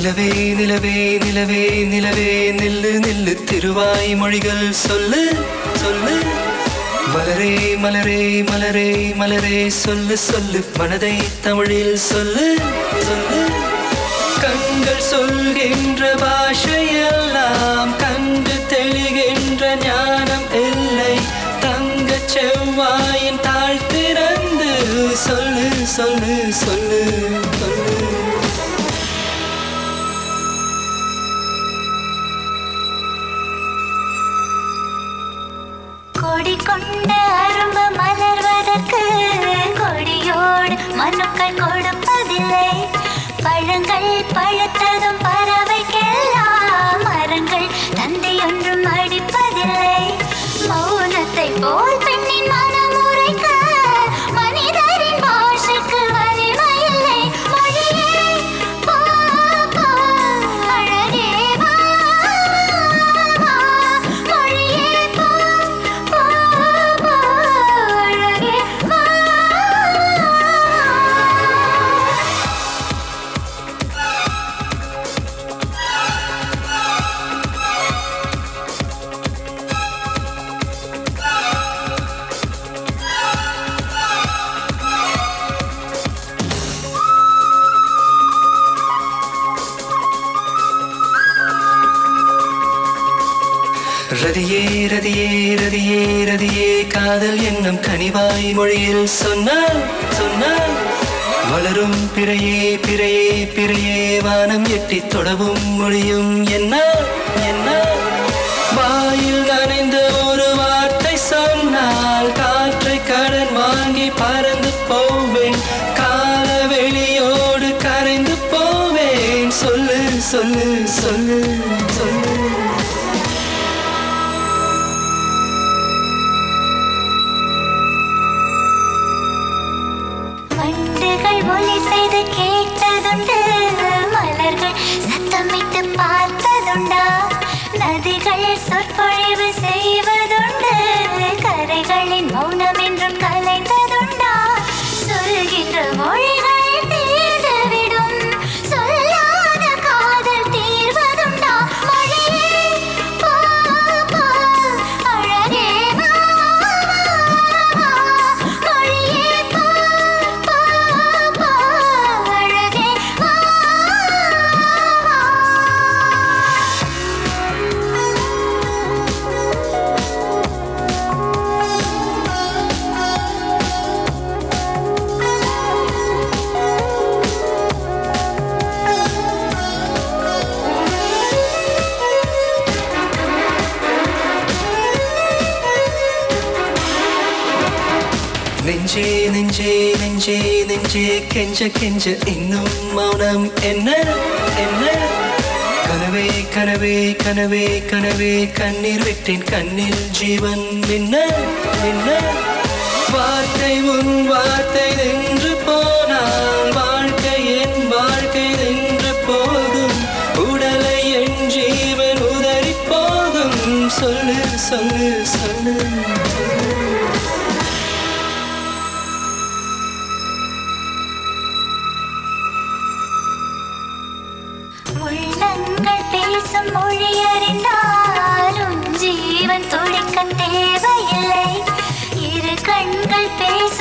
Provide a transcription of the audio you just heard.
நிலவே நிலவே நிலவே நிலவே நில்லு நில்லு திருவாய் மொழிகள் சொல்லு சொல்லு மலரே மலரே மலரே மலரே சொல்லு சொல்லு மனதை தமிழில் சொல்லு சொல்லு கண்கள் சொல்கின்ற பாஷையெல்லாம் கண்டு தெளிகின்ற ஞானம் இல்லை தங்க செவ்வாயின் தாழ் திறந்து சொல்லு சொல்லு சொல்லு சொல்லு கொடி கொண்ட அரும்பு மலர்வதற்கு கொடியோடு மனுக்கள் கொடுப்பதில்லை பழங்கள் பழுத்ததும் பறவைக்கெல்லாம் மரங்கள் தந்தை ஒன்றும் அடிப்பதில்லை மௌனத்தை போல் பெண்ணின் மனம் உரைக்க மனிதரின் பாஷைக்கு வலிமை இல்லை மொழியே போ போ அழகே வா மொழியே போ போ போ அழகே வா ரதியே ரதியே ரதியே ரதியே காதல் என்னும் கனிவாய் மொழியில் சொன்னால் சொன்னால் வளரும் பிறையே பிறையே பிறையே வானம் எட்டி தொடவும் மொழியும் என்ன என்ன வாயில் நனைந்த ஒரு வார்த்தை சொன்னால் காற்றை கடன் வாங்கி பறந்து போவேன் கால வெளியோடு கரைந்து போவேன் சொல்லு சொல்லு சொல்லு சொல்லு வண்டுகள் ஒலி செய்து கேட்டதுண்டு மலர்கள் சத்தமிட்டு பார்த்ததுண்டா நதிகள் சொற்பொழிவு செய்வதுண்டு கரைகளின் மௌனம் என்றும் கலைந்ததுண்டா சொல்கின்ற மொழிகள் தீர்ந்துவிடும் சொல்லாத காதல் தீர்வதுண்டா மொழியே போ போ அழகே வா மொழியே போ போ போ அழகே வா நெஞ்சே நெஞ்சே நெஞ்சே நெஞ்சே கெஞ்ச கெஞ்ச இன்னும் மௌனம் என்ன என்ன கனவே கனவே கனவே கனவே கண்ணீர் விட்டேன் கண்ணில் ஜீவன் என்ன என்ன வார்த்தை உன் வார்த்தை நின்று போனால் வாழ்க்கை என் வாழ்க்கை நின்று போகும் உடலை என் ஜீவன் உதறி போகும் சொல்லு சொல்லு சொல்லு உள்ளங்கள் பேசும் மொழி அறிந்தாலும் ஜீவன் துடிக்க தேவையில்லை இரு கண்கள் பேச